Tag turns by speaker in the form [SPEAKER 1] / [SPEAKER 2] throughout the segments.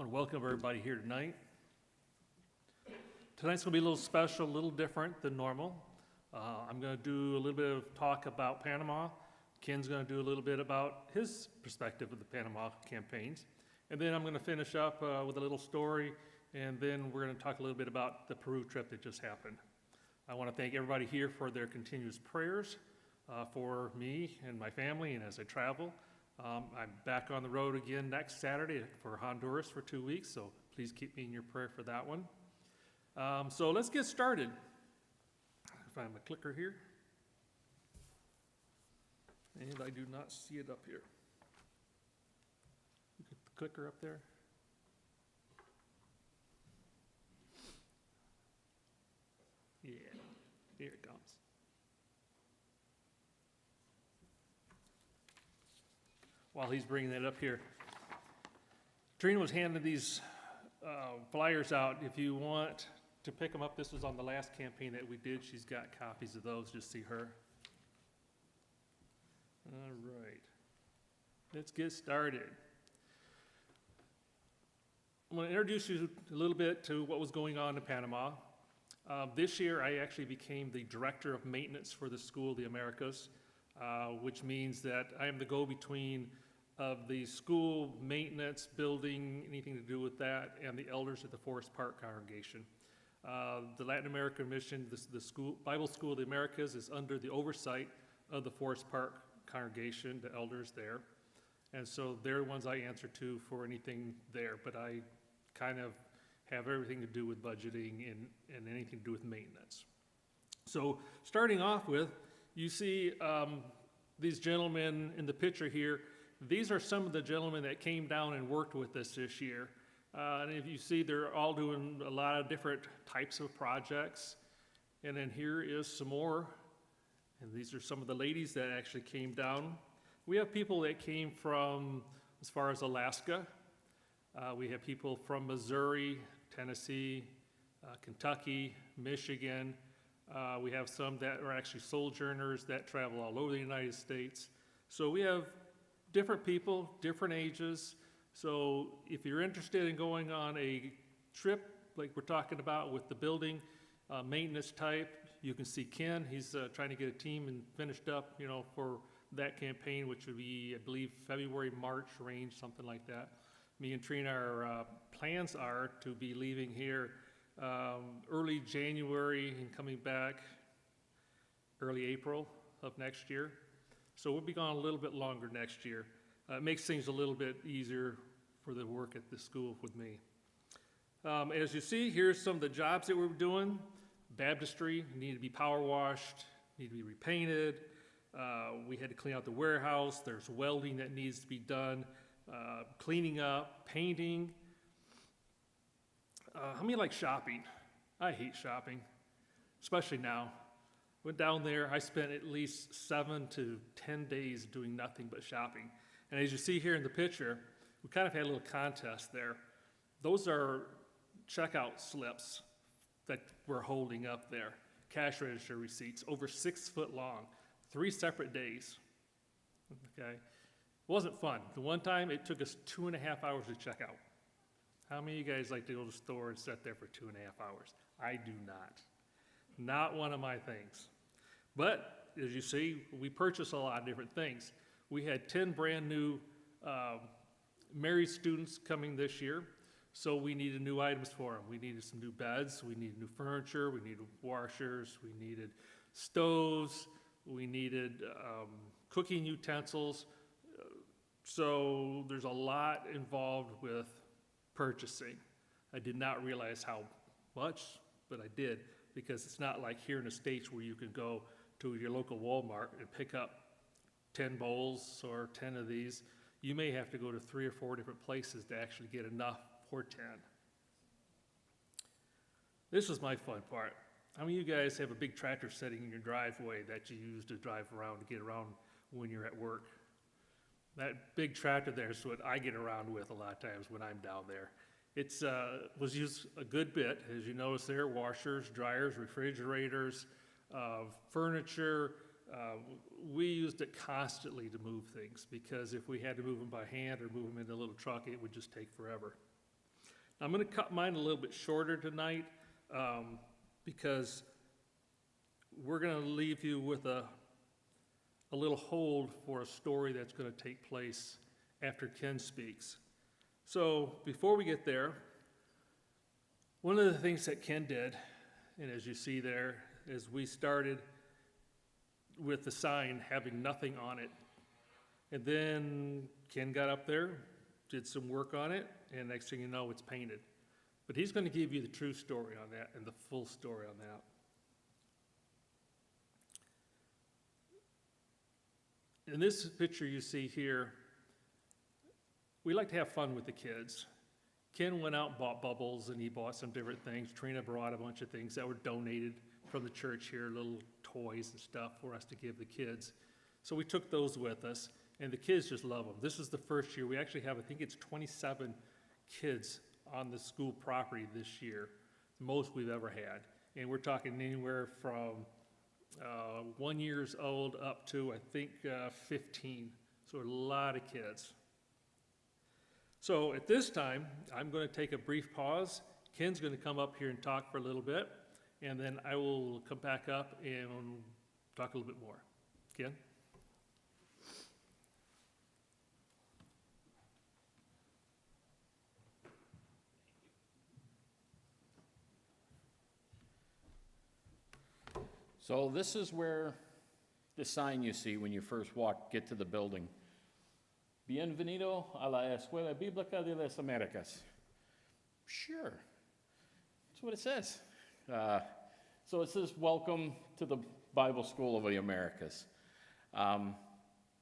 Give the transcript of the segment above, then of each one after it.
[SPEAKER 1] want to welcome everybody here tonight. Tonight's going to be a little special, a little different than normal. I'm going to do a little bit of talk about Panama. Ken's going to do a little bit about his perspective of the Panama campaigns. And then I'm going to finish up with a little story, and then we're going to talk a little bit about the Peru trip that just happened. I want to thank everybody here for their continuous prayers for me and my family and as I travel. I'm back on the road again next Saturday for Honduras for 2 weeks, so please keep me in your prayer for that one. So let's get started. Find my clicker here. And I do not see it up here. Get the clicker up there. Yeah, here it comes. While he's bringing that up here, Trina was handing these flyers out. If you want to pick them up, this was on the last campaign that we did. She's got copies of those. Just see her. All right, let's get started. I'm going to introduce you a little bit to what was going on in Panama. This year, I actually became the director of maintenance for the School of the Americas, which means that I am the go-between of the school maintenance, building, anything to do with that, and the elders at the Forest Park congregation. The Latin American mission, the school, Bible School of the Americas, is under the oversight of the Forest Park congregation, the elders there. And so they're the ones I answer to for anything there, but I kind of have everything to do with budgeting and anything to do with maintenance. So starting off with, you see these gentlemen in the picture here. These are some of the gentlemen that came down and worked with us this year. And if you see, they're all doing a lot of different types of projects. And then here is some more. And these are some of the ladies that actually came down. We have people that came from as far as Alaska. We have people from Missouri, Tennessee, Kentucky, Michigan. We have some that are actually sojourners that travel all over the United States. So we have different people, different ages. So if you're interested in going on a trip like we're talking about with the building maintenance type, you can see Ken. He's trying to get a team and finished up, for that campaign, which would be, I believe, February, March range, something like that. Me and Trina, our plans are to be leaving here early January and coming back early April of next year. So we'll be gone a little bit longer next year. It makes things a little bit easier for the work at the school with me. As you see, here's some of the jobs that we're doing. Baptistry need to be power washed, need to be repainted. We had to clean out the warehouse. There's welding that needs to be done, cleaning up, painting. How many like shopping? I hate shopping, especially now. Went down there, I spent at least 7 to 10 days doing nothing but shopping. And as you see here in the picture, we kind of had a little contest there. Those are checkout slips that we're holding up there, cash register receipts, over 6 foot long, 3 separate days, okay? It wasn't fun. The one time, it took us 2.5 hours to check out. How many of you guys like to go to the store and sit there for 2.5 hours? I do not. Not one of my things. But as you see, we purchased a lot of different things. We had 10 brand new married students coming this year, so we needed new items for them. We needed some new beds, we needed new furniture, we needed washers, we needed stoves, we needed cooking utensils. So there's a lot involved with purchasing. I did not realize how much, but I did, because it's not like here in the States where you can go to your local Walmart and pick up 10 bowls or 10 of these. You may have to go to 3 or 4 different places to actually get enough for 10. This was my fun part. How many of you guys have a big tractor sitting in your driveway that you use to drive around to get around when you're at work? That big tractor there is what I get around with a lot of times when I'm down there. It was used a good bit, as you notice there, washers, dryers, refrigerators, furniture. We used it constantly to move things, because if we had to move them by hand or move them in a little truck, it would just take forever. I'm going to cut mine a little bit shorter tonight because we're going to leave you with a little hold for a story that's going to take place after Ken speaks. So before we get there, one of the things that Ken did, and as you see there, is we started with the sign having nothing on it. And then Ken got up there, did some work on it, and next thing you know, it's painted. But he's going to give you the true story on that and the full story on that. In this picture you see here, we like to have fun with the kids. Ken went out and bought bubbles, and he bought some different things. Trina brought a bunch of things that were donated from the church here, little toys and stuff for us to give the kids. So we took those with us, and the kids just love them. This is the first year. We actually have, I think it's 27 kids on the school property this year, the most we've ever had. And we're talking anywhere from 1 year old up to, I think, 15. So a lot of kids. So at this time, I'm going to take a brief pause. Ken's going to come up here and talk for a little bit, and then I will come back up and talk a little bit more. Ken?
[SPEAKER 2] So this is where the sign you see when you first get to the building. Bienvenido a la Escuela Bíblica de las Américas. Sure, that's what it says. So it says, welcome to the Bible School of the Americas.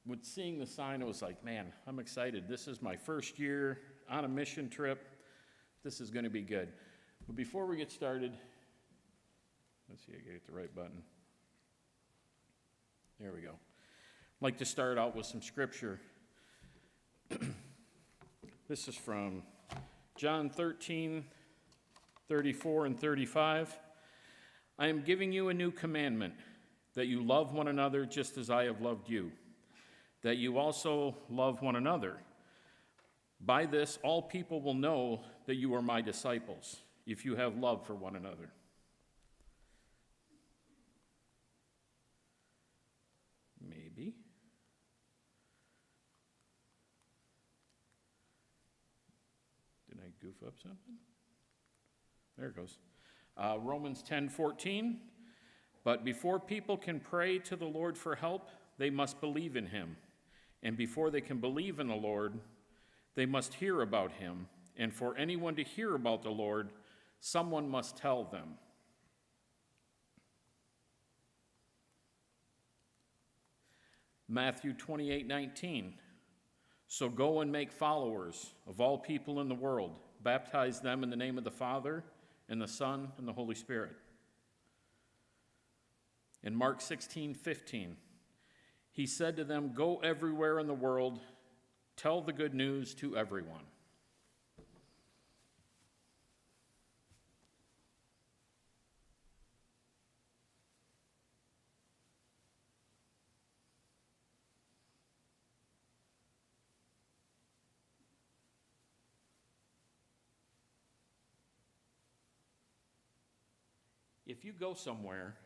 [SPEAKER 2] With seeing the sign, I was like, man, I'm excited. This is my first year on a mission trip. This is going to be good. But before we get started, let's see, I gotta get the right button. There we go. I'd like to start out with some scripture. This is from John 13, 34 and 35. I am giving you a new commandment, that you love one another just as I have loved you, that you also love one another. By this, all people will know that you are my disciples, if you have love for one another. Maybe. Did I goof up something? There it goes. Romans 10:14. But before people can pray to the Lord for help, they must believe in him. And before they can believe in the Lord, they must hear about him. And for anyone to hear about the Lord, someone must tell them. Matthew 28:19. So go and make followers of all people in the world. Baptize them in the name of the Father, and the Son, and the Holy Spirit. In Mark 16:15, he said to them, go everywhere in the world, tell the good news to everyone. If you go somewhere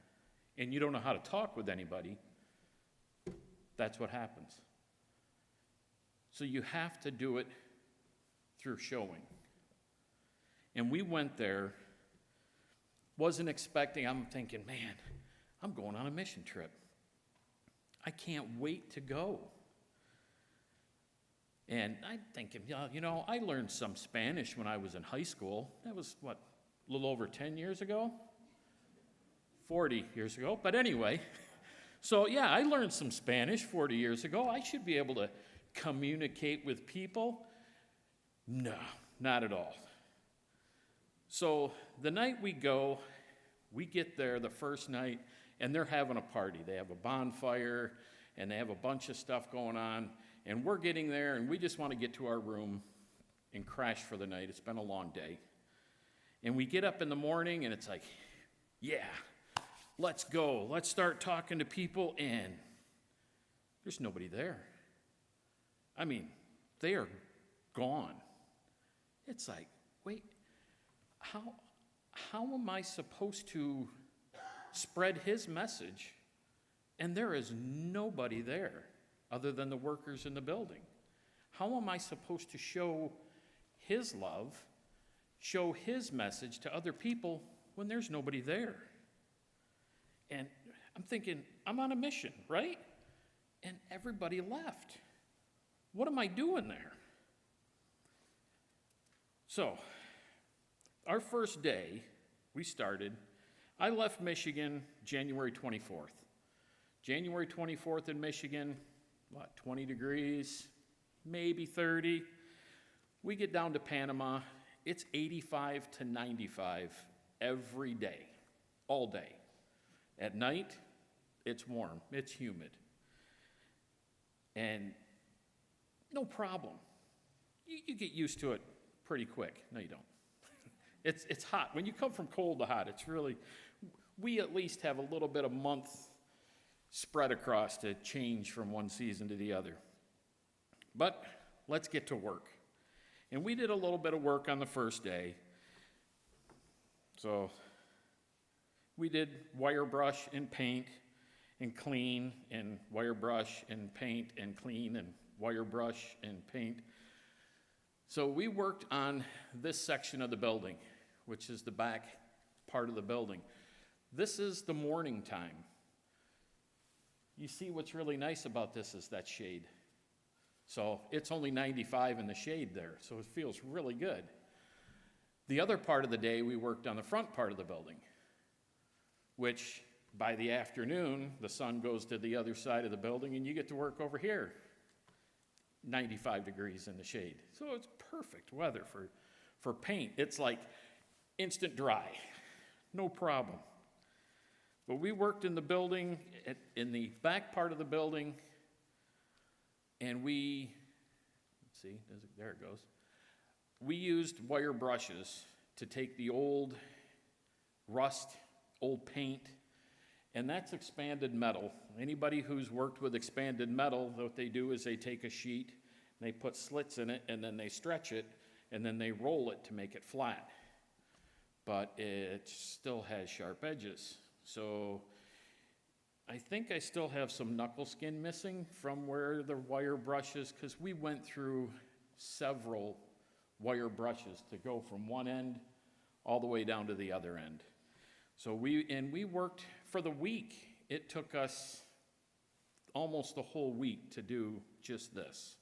[SPEAKER 2] and you don't know how to talk with anybody, that's what happens. So you have to do it through showing. And we went there, wasn't expecting, I'm thinking, man, I'm going on a mission trip. I can't wait to go. And I'm thinking, you know, I learned some Spanish when I was in high school. That was, a little over 10 years ago? 40 years ago, but anyway, so yeah, I learned some Spanish 40 years ago. I should be able to communicate with people. No, not at all. So the night we go, we get there the first night, and they're having a party. They have a bonfire, and they have a bunch of stuff going on, and we're getting there, and we just want to get to our room and crash for the night. It's been a long day. And we get up in the morning, and it's like, yeah, let's go. Let's start talking to people, and there's nobody there. I mean, they are gone. It's like, wait, how am I supposed to spread his message and there is nobody there other than the workers in the building? How am I supposed to show his love, show his message to other people when there's nobody there? And I'm thinking, I'm on a mission, right? And everybody left. What am I doing there? So, our first day, we started, I left Michigan January 24th. January 24th in Michigan, 20 degrees, maybe 30. We get down to Panama, it's 85 to 95 every day, all day. At night, it's warm, it's humid. And no problem. You get used to it pretty quick. No, you don't. It's hot. When you come from cold to hot, it's really, we at least have a little bit of month spread across to change from one season to the other. But let's get to work. And we did a little bit of work on the first day. So we did wire brush and paint and clean and wire brush and paint and clean and wire brush and paint. So we worked on this section of the building, which is the back part of the building. This is the morning time. You see what's really nice about this is that shade. So it's only 95 in the shade there, so it feels really good. The other part of the day, we worked on the front part of the building, which by the afternoon, the sun goes to the other side of the building and you get to work over here. 95 degrees in the shade. So it's perfect weather for paint. It's like instant dry, no problem. But we worked in the building, in the back part of the building, and we, let's see, there it goes. We used wire brushes to take the old rust, old paint, and that's expanded metal. Anybody who's worked with expanded metal, what they do is they take a sheet, and they put slits in it, and then they stretch it, and then they roll it to make it flat. But it still has sharp edges. So I think I still have some knuckle skin missing from where the wire brushes, because we went through several wire brushes to go from one end all the way down to the other end. So we worked for the week. It took us almost the whole week to do just this.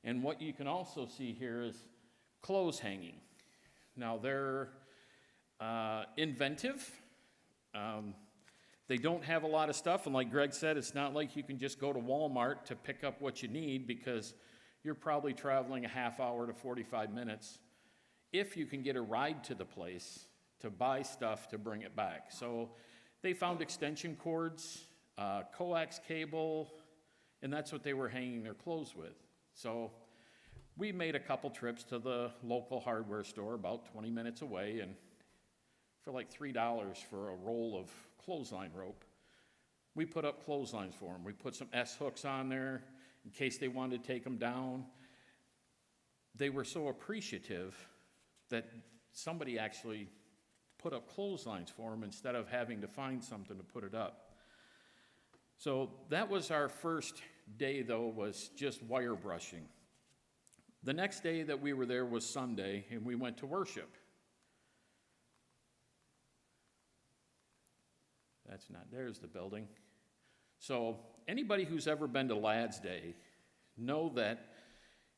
[SPEAKER 2] And what you can also see here is clothes hanging. Now they're inventive. They don't have a lot of stuff, and like Gregg said, it's not like you can just go to Walmart to pick up what you need, because you're probably traveling a half hour to 45 minutes if you can get a ride to the place to buy stuff to bring it back. So they found extension cords, coax cable, and that's what they were hanging their clothes with. So we made a couple trips to the local hardware store about 20 minutes away, and for like $3 for a roll of clothesline rope, we put up clotheslines for them. We put some S-hooks on there in case they wanted to take them down. They were so appreciative that somebody actually put up clotheslines for them instead of having to find something to put it up. So that was our first day, though, was just wire brushing. The next day that we were there was Sunday, and we went to worship. There's the building. So anybody who's ever been to Lads Day know that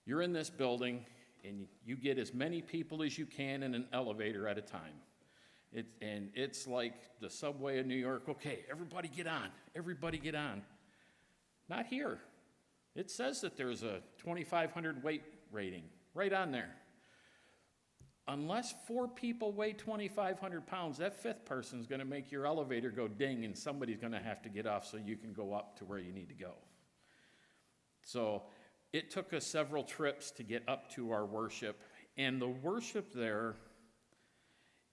[SPEAKER 2] you're in this building and you get as many people as you can in an elevator at a time. It's like the subway in New York. Okay, everybody get on. Everybody get on. Not here. It says that there's a 2,500 weight rating right on there. Unless 4 people weigh 2,500 pounds, that 5th person's going to make your elevator go ding, and somebody's going to have to get off so you can go up to where you need to go. So it took us several trips to get up to our worship, and the worship there,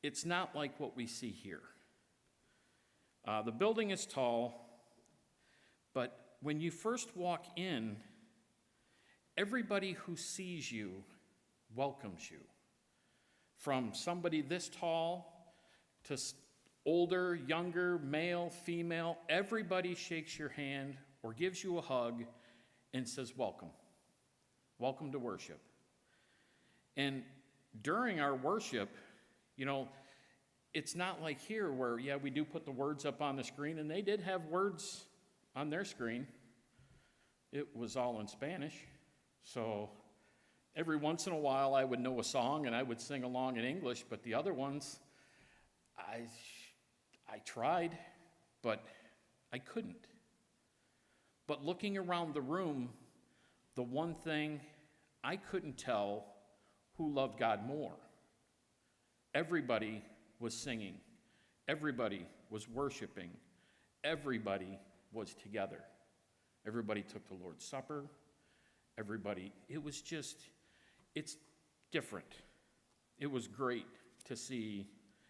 [SPEAKER 2] it's not like what we see here. The building is tall, but when you first walk in, everybody who sees you welcomes you. from somebody this tall to older, younger, male, female, everybody shakes your hand or gives you a hug and says, welcome. Welcome to worship. And during our worship, it's not like here where, we do put the words up on the screen, and they did have words on their screen. It was all in Spanish. So every once in a while I would know a song and I would sing along in English, but the other ones, I tried, but I couldn't. But looking around the room, the one thing I couldn't tell who loved God more. Everybody was singing. Everybody was worshiping. Everybody was together. Everybody took the Lord's Supper. It's different. It was great to see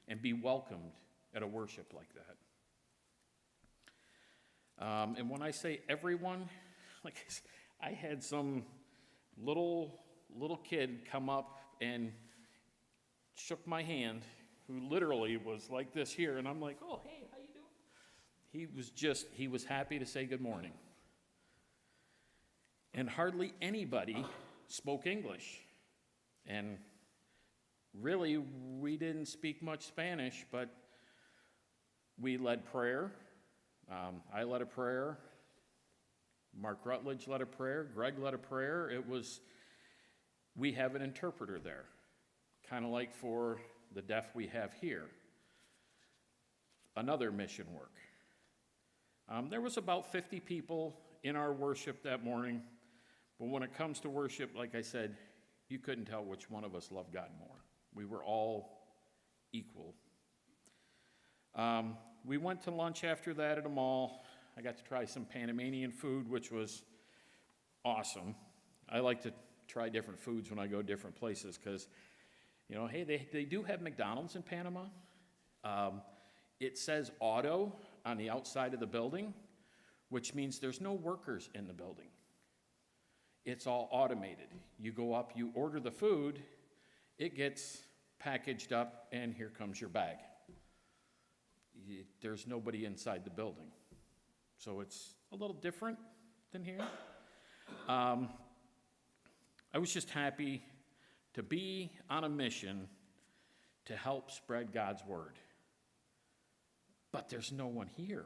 [SPEAKER 2] and be welcomed at a worship like that. And when I say everyone, I had some little kid come up and shook my hand, who literally was like this here, and I'm like, oh, hey, how you doing? He was happy to say good morning. And hardly anybody spoke English. And really, we didn't speak much Spanish, but we led prayer. I led a prayer. Mark Rutledge led a prayer. Gregg led a prayer. We have an interpreter there, kind of like for the deaf we have here. Another mission work. There was about 50 people in our worship that morning, but when it comes to worship, like I said, you couldn't tell which one of us loved God more. We were all equal. We went to lunch after that at a mall. I got to try some Panamanian food, which was awesome. I like to try different foods when I go different places because, hey, they do have McDonald's in Panama. It says auto on the outside of the building, which means there's no workers in the building. It's all automated. You go up, you order the food, it gets packaged up, and here comes your bag. There's nobody inside the building. So it's a little different than here. I was just happy to be on a mission to help spread God's word. But there's no one here.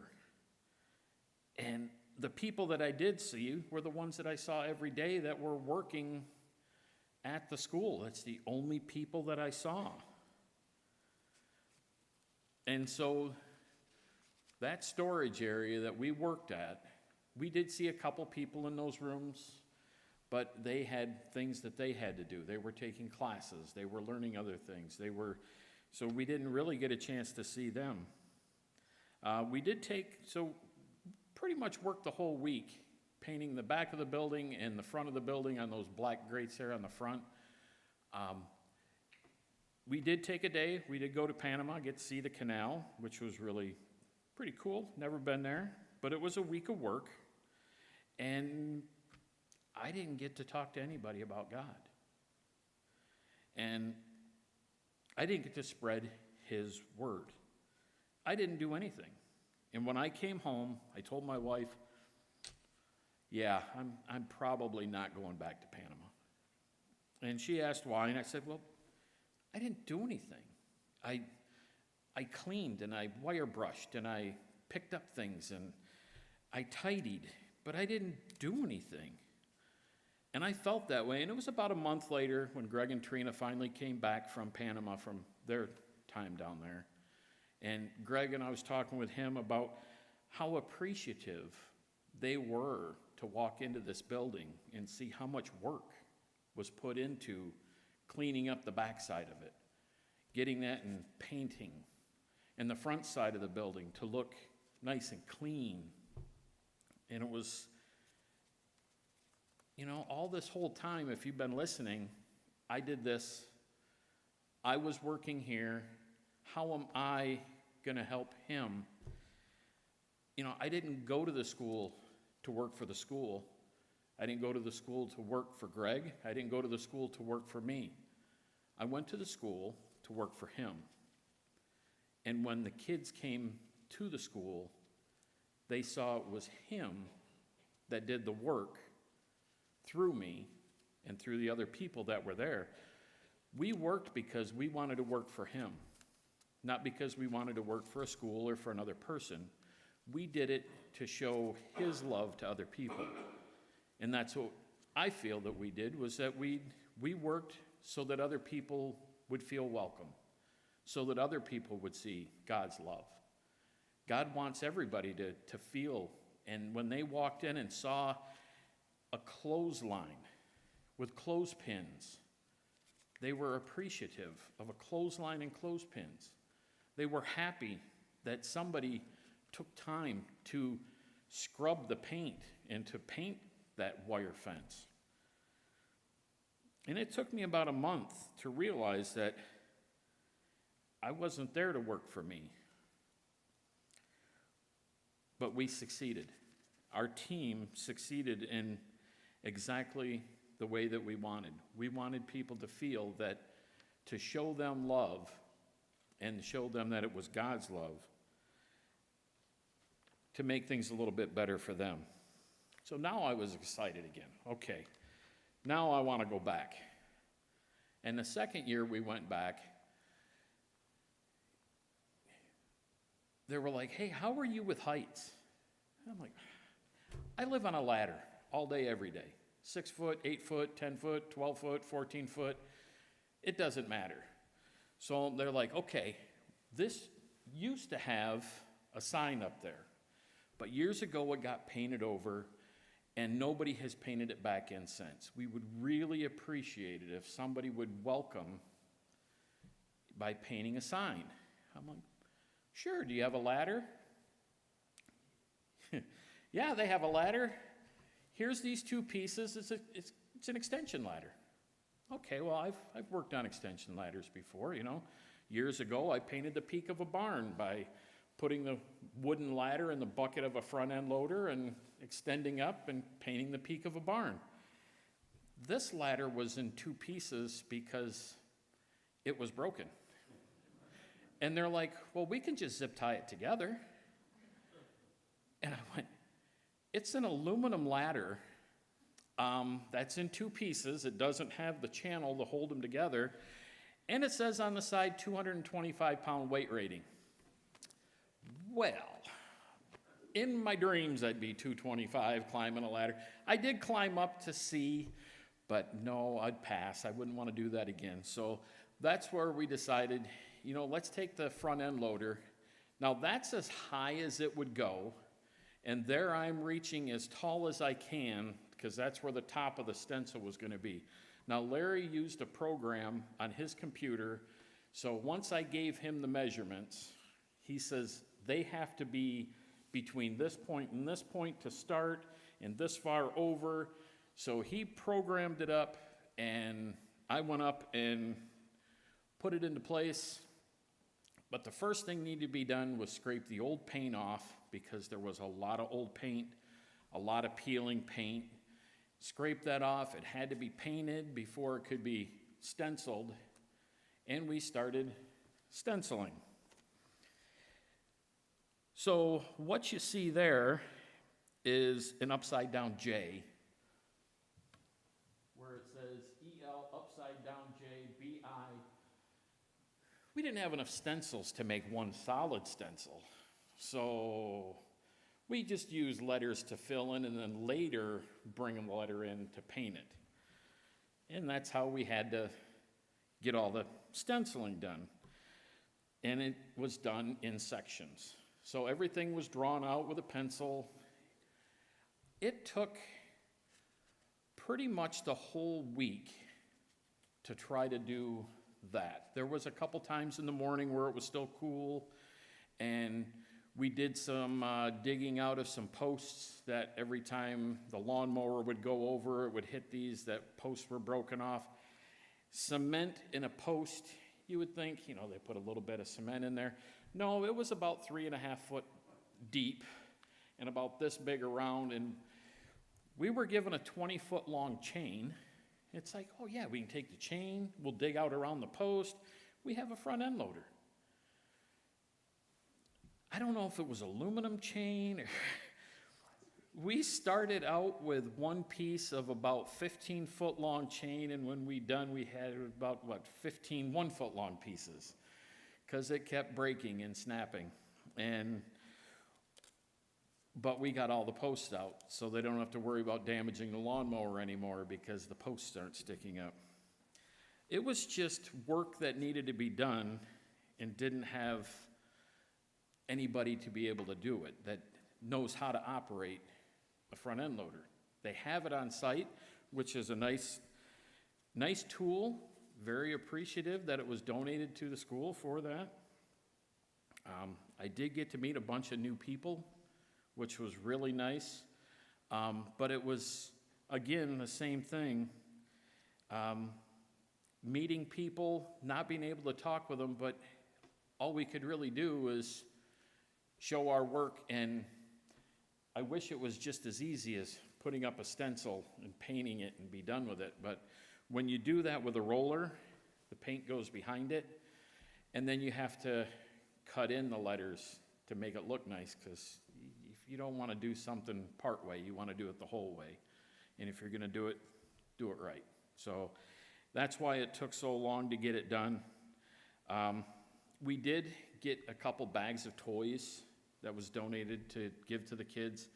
[SPEAKER 2] And the people that I did see were the ones that I saw every day that were working at the school. That's the only people that I saw. And so that storage area that we worked at, we did see a couple people in those rooms, but they had things that they had to do. They were taking classes. They were learning other things. So we didn't really get a chance to see them. Pretty much worked the whole week painting the back of the building and the front of the building on those black grates there on the front. We did take a day. We did go to Panama, get to see the canal, which was really pretty cool. Never been there, but it was a week of work. And I didn't get to talk to anybody about God. And I didn't get to spread his word. I didn't do anything. And when I came home, I told my wife, I'm probably not going back to Panama. And she asked why, and I said, well, I didn't do anything. I cleaned, and I wire brushed, and I picked up things, and I tidied, but I didn't do anything. And I felt that way, and it was about a month later when Gregg and Trina finally came back from Panama from their time down there. And Gregg and I was talking with him about how appreciative they were to walk into this building and see how much work was put into cleaning up the backside of it, getting that and painting, and the front side of the building to look nice and clean. And it was, all this whole time, if you've been listening, I did this. I was working here. How am I going to help him? I didn't go to the school to work for the school. I didn't go to the school to work for Gregg. I didn't go to the school to work for me. I went to the school to work for him. And when the kids came to the school, they saw it was him that did the work through me and through the other people that were there. We worked because we wanted to work for him, not because we wanted to work for a school or for another person. We did it to show his love to other people. And that's what I feel that we did, was that we worked so that other people would feel welcome, so that other people would see God's love. God wants everybody to feel, and when they walked in and saw a clothesline with clothespins, they were appreciative of a clothesline and clothespins. They were happy that somebody took time to scrub the paint and to paint that wire fence. And it took me about a month to realize that I wasn't there to work for me. But we succeeded. Our team succeeded in exactly the way that we wanted. We wanted people to feel that, to show them love and show them that it was God's love, to make things a little bit better for them. So now I was excited again. Okay, now I want to go back. And the second year we went back, they were like, hey, how are you with heights? And I'm like, I live on a ladder all day, every day. 6 foot, 8 foot, 10 foot, 12 foot, 14 foot. It doesn't matter. So they're like, okay, this used to have a sign up there, but years ago it got painted over, and nobody has painted it back in since. We would really appreciate it if somebody would welcome by painting a sign. I'm like, sure, do you have a ladder? Yeah, they have a ladder. Here's these two pieces. It's an extension ladder. Okay, well, I've worked on extension ladders before, you know. Years ago, I painted the peak of a barn by putting the wooden ladder in the bucket of a front-end loader and extending up and painting the peak of a barn. This ladder was in two pieces because it was broken. And they're like, well, we can just zip tie it together. And I went, it's an aluminum ladder that's in two pieces. It doesn't have the channel to hold them together. And it says on the side 225-pound weight rating. Well, in my dreams I'd be 225 climbing a ladder. I did climb up to see, but no, I'd pass. I wouldn't want to do that again. So that's where we decided, you know, let's take the front end loader. Now that's as high as it would go, and there I'm reaching as tall as I can, because that's where the top of the stencil was going to be. Now Larry used a program on his computer, so once I gave him the measurements, he says they have to be between this point and this point to start, and this far over. So he programmed it up, and I went up and put it into place. But the first thing needed to be done was scrape the old paint off, because there was a lot of old paint, a lot of peeling paint. Scrape that off. It had to be painted before it could be stenciled, and we started stenciling. So what you see there is an upside down J, where it says EL upside down J BI. We didn't have enough stencils to make one solid stencil, so we just used letters to fill in and then later bring a letter in to paint it. And that's how we had to get all the stenciling done. And it was done in sections. So everything was drawn out with a pencil. It took pretty much the whole week to try to do that. There was a couple times in the morning where it was still cool, and we did some digging out of some posts that every time the lawnmower would go over, it would hit these, that posts were broken off. Cement in a post, you would think, you know, they put a little bit of cement in there. No, it was about 3.5 foot deep and about this big around, and we were given a 20-foot long chain. It's like, oh yeah, we can take the chain, we'll dig out around the post, we have a front end loader. I don't know if it was aluminum chain or we started out with one piece of about 15-foot long chain, and when we done, we had about, 15 1-foot long pieces, because it kept breaking and snapping. But we got all the posts out, so they don't have to worry about damaging the lawnmower anymore because the posts aren't sticking up. It was just work that needed to be done and didn't have anybody to be able to do it that knows how to operate a front end loader. They have it on site, which is a nice tool. Very appreciative that it was donated to the school for that. I did get to meet a bunch of new people, which was really nice. But it was, again, the same thing. Meeting people, not being able to talk with them, but all we could really do was show our work, and I wish it was just as easy as putting up a stencil and painting it and be done with it. But when you do that with a roller, the paint goes behind it, and then you have to cut in the letters to make it look nice, because if you don't want to do something part way, you want to do it the whole way. And if you're going to do it right. So that's why it took so long to get it done. We did get a couple bags of toys that was donated to give to the kids.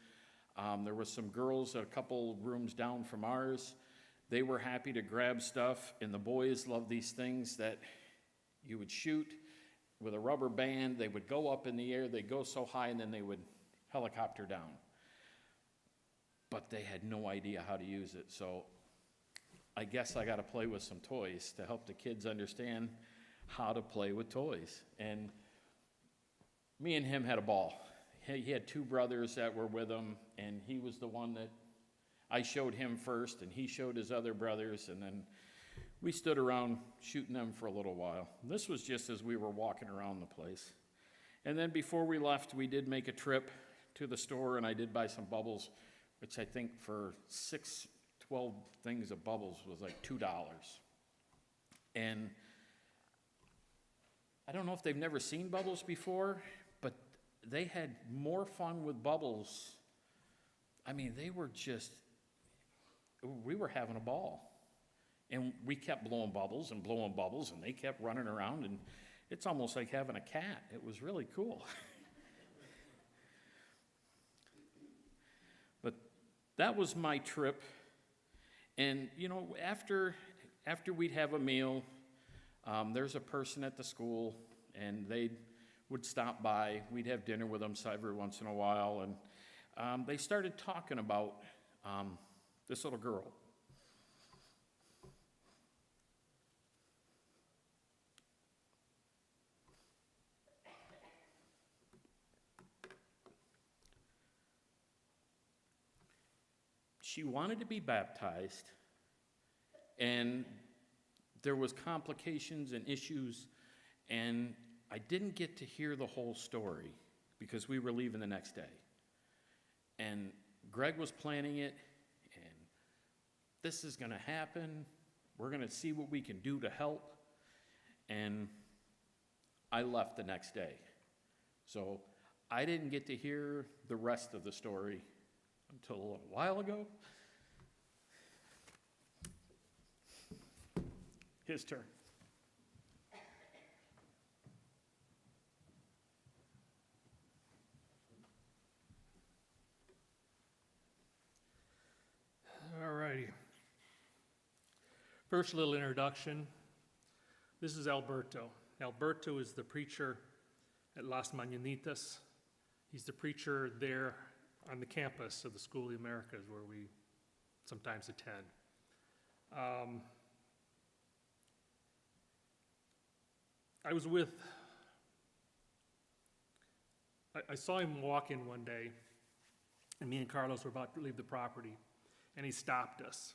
[SPEAKER 2] There was some girls a couple rooms down from ours. They were happy to grab stuff, and the boys loved these things that you would shoot with a rubber band. They would go up in the air, they'd go so high, and then they would helicopter down. But they had no idea how to use it, so I guess I got to play with some toys to help the kids understand how to play with toys. And me and him had a ball. He had two brothers that were with him, and he was the one that I showed him first, and he showed his other brothers, and then we stood around shooting them for a little while. This was just as we were walking around the place. And then before we left, we did make a trip to the store, and I did buy some bubbles, which I think for 12 things of bubbles was like $2. And I don't know if they've never seen bubbles before, but they had more fun with bubbles. I mean, we were having a ball. And we kept blowing bubbles, and they kept running around, and it's almost like having a cat. It was really cool. But that was my trip. And, after we'd have a meal, there's a person at the school, and they would stop by. We'd have dinner with them every once in a while, and they started talking about this little girl. She wanted to be baptized, and there was complications and issues, and I didn't get to hear the whole story because we were leaving the next day. And Gregg was planning it, and this is going to happen. We're going to see what we can do to help. And I left the next day. So I didn't get to hear the rest of the story until a little while ago. His turn.
[SPEAKER 1] All righty. First little introduction. This is Alberto. Alberto is the preacher at Las Mañanitas. He's the preacher there on the campus of the School of the Americas, where we sometimes attend. I saw him walk in one day, and me and Carlos were about to leave the property, and he stopped us.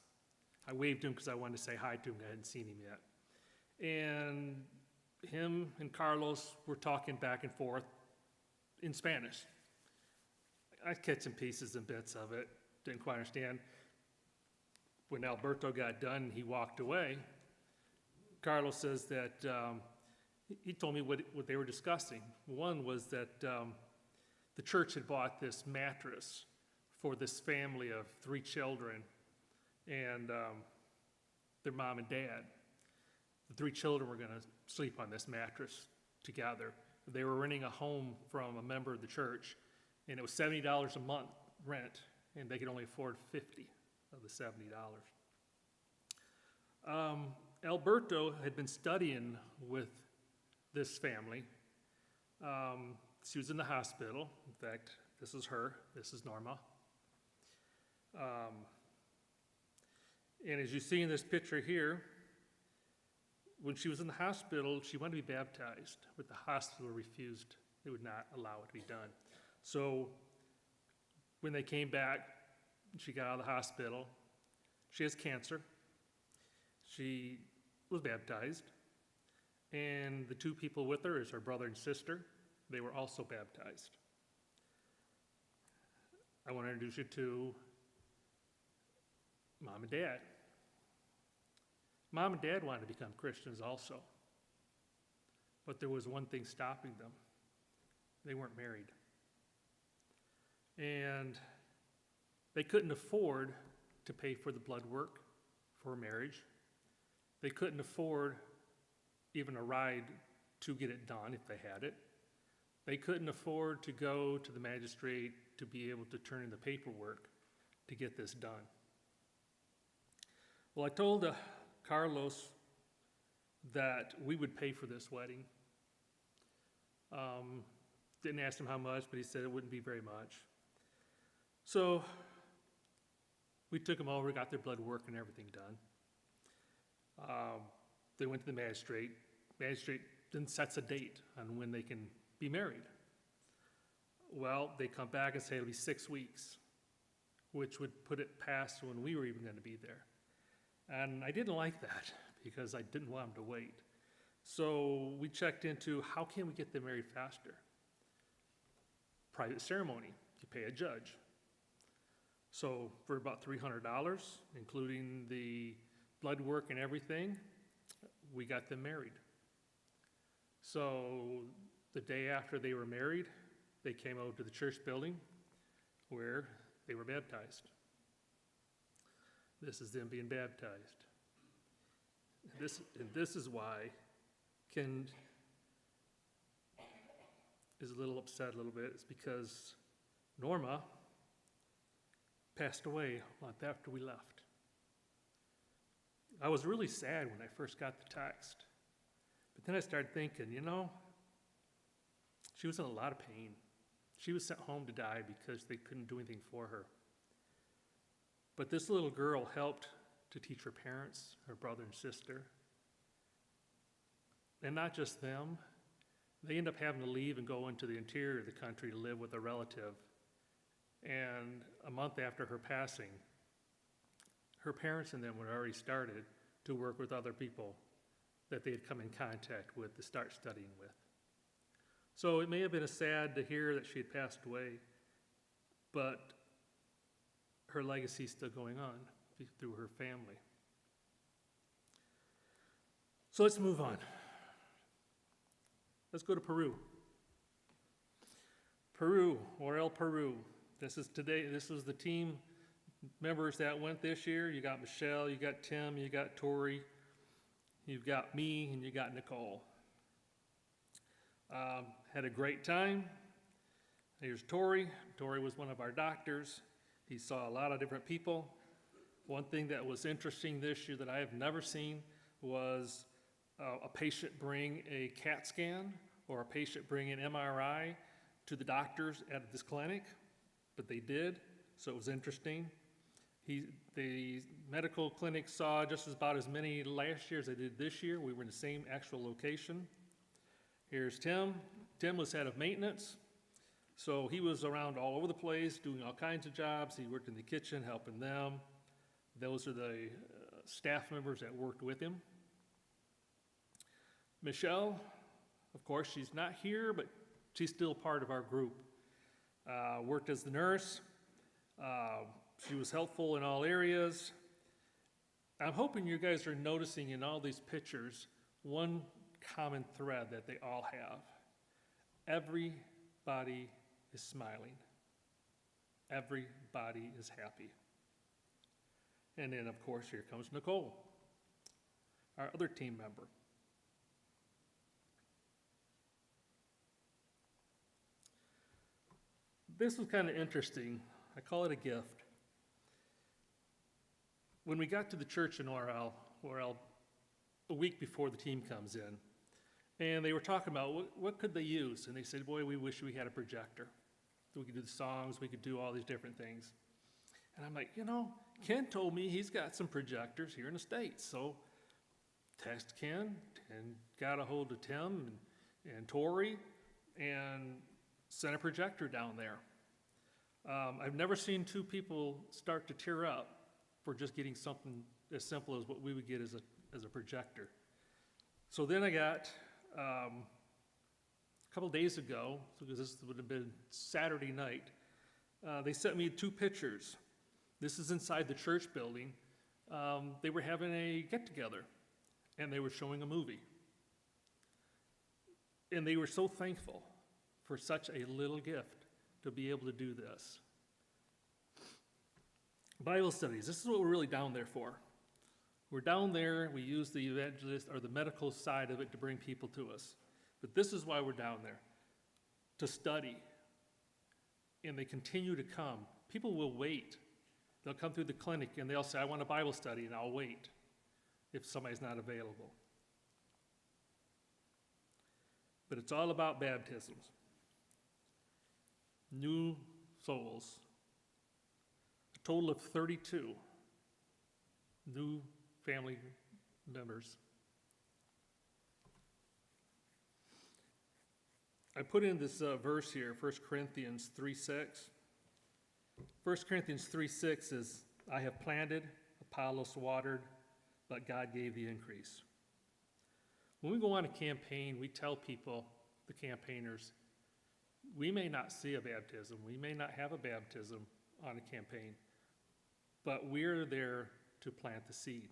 [SPEAKER 1] I waved to him because I wanted to say hi to him. I hadn't seen him yet. And him and Carlos were talking back and forth in Spanish. I catching pieces and bits of it, didn't quite understand. When Alberto got done, he walked away. Carlos says that he told me what they were discussing. One was that the church had bought this mattress for this family of 3 children and their mom and dad. The 3 children were going to sleep on this mattress together. They were renting a home from a member of the church, and it was $70 a month rent, and they could only afford 50 of the $70. Alberto had been studying with this family. She was in the hospital. In fact, this is her. This is Norma. And as you see in this picture here, when she was in the hospital, she wanted to be baptized, but the hospital refused. They would not allow it to be done. So when they came back, she got out of the hospital. She has cancer. She was baptized. And the 2 people with her is her brother and sister. They were also baptized. I want to introduce you to Mom and Dad. Mom and Dad wanted to become Christians also. But there was one thing stopping them. They weren't married. And they couldn't afford to pay for the blood work for marriage. They couldn't afford even a ride to get it done if they had it. They couldn't afford to go to the magistrate to be able to turn in the paperwork to get this done. Well, I told Carlos that we would pay for this wedding. Didn't ask him how much, but he said it wouldn't be very much. So we took them over, got their blood work and everything done. They went to the magistrate. Magistrate then sets a date on when they can be married. Well, they come back and say it'll be 6 weeks, which would put it past when we were even going to be there. And I didn't like that because I didn't want them to wait. So we checked into how can we get them married faster? Private ceremony, you pay a judge. So for about $300, including the blood work and everything, we got them married. So the day after they were married, they came over to the church building where they were baptized. This is them being baptized. This is why Ken is a little upset a little bit. It's because Norma passed away a month after we left. I was really sad when I first got the text. But then I started thinking, she was in a lot of pain. She was sent home to die because they couldn't do anything for her. But this little girl helped to teach her parents, her brother and sister. And not just them. They end up having to leave and go into the interior of the country to live with a relative. And a month after her passing, her parents and them had already started to work with other people that they had come in contact with to start studying with. So it may have been sad to hear that she had passed away, but her legacy is still going on through her family. So let's move on. Let's go to Peru. Peru, or El Peru. This is the team members that went this year. You got Michelle, you got Tim, you got Tori, you've got me, and you got Nicole. Had a great time. Here's Tori. Tori was one of our doctors. He saw a lot of different people. One thing that was interesting this year that I have never seen was a patient bring a CAT scan or a patient bring an MRI to the doctors at this clinic, but they did, so it was interesting. The medical clinic saw just about as many last year as they did this year. We were in the same actual location. Here's Tim. Tim was head of maintenance, so he was around all over the place doing all kinds of jobs. He worked in the kitchen, helping them. Those are the staff members that worked with him. Michelle, of course, she's not here, but she's still part of our group. Worked as the nurse. She was helpful in all areas. I'm hoping you guys are noticing in all these pictures one common thread that they all have. Everybody is smiling. Everybody is happy. And then, of course, here comes Nicole, our other team member. This was kind of interesting. I call it a gift. When we got to the church in Orel, a week before the team comes in, and they were talking about what could they use, and they said, boy, we wish we had a projector. We could do the songs, we could do all these different things. And I'm like, Ken told me he's got some projectors here in the States, so text Ken and got a hold of Tim and Tori and sent a projector down there. I've never seen two people start to tear up for just getting something as simple as what we would get as a projector. So then I got, a couple days ago, because this would have been Saturday night, they sent me 2 pictures. This is inside the church building. They were having a get-together, and they were showing a movie. And they were so thankful for such a little gift to be able to do this. Bible studies, this is what we're really down there for. We're down there, we use the evangelist or the medical side of it to bring people to us. But this is why we're down there, to study. And they continue to come. People will wait. They'll come through the clinic and they'll say, I want a Bible study, and I'll wait if somebody's not available. But it's all about baptisms. New souls. A total of 32 new family members. I put in this verse here, 1 Corinthians 3:6. 1 Corinthians 3:6 is, I have planted, Apollos watered, but God gave the increase. When we go on a campaign, we tell people, the campaigners, we may not see a baptism, we may not have a baptism on a campaign, but we're there to plant the seed.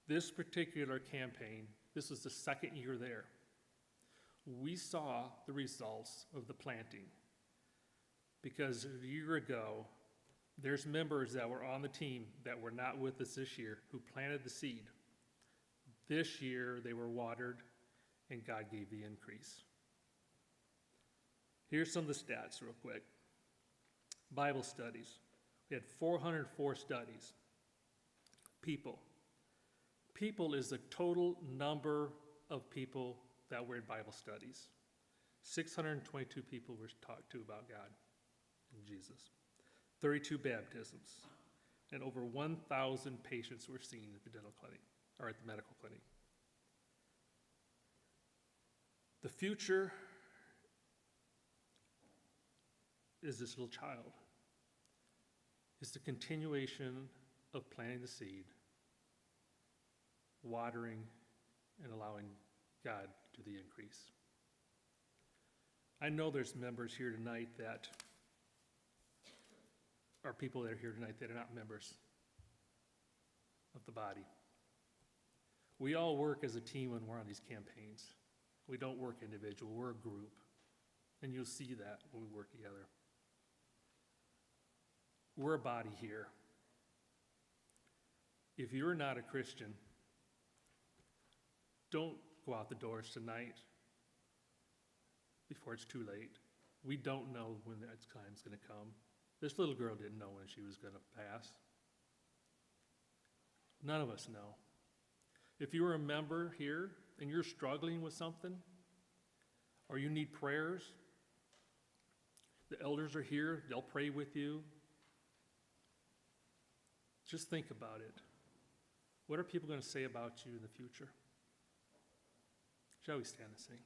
[SPEAKER 1] This particular campaign, this was the second year there. We saw the results of the planting. Because a year ago, there's members that were on the team that were not with us this year who planted the seed. This year, they were watered, and God gave the increase. Here's some of the stats real quick. Bible studies. We had 404 studies. People. People is the total number of people that were in Bible studies. 622 people were talked to about God and Jesus. 32 baptisms. And over 1,000 patients were seen at the dental clinic, or at the medical clinic. The future is this little child. It's the continuation of planting the seed, watering, and allowing God to do the increase. I know there's members here tonight that are people that are here tonight that are not members of the body. We all work as a team when we're on these campaigns. We don't work individual, we're a group. And you'll see that when we work together. We're a body here. If you're not a Christian, don't go out the doors tonight before it's too late. We don't know when that time's going to come. This little girl didn't know when she was going to pass. None of us know. If you're a member here and you're struggling with something, or you need prayers, the elders are here, they'll pray with you. Just think about it. What are people going to say about you in the future? Shall we stand and sing?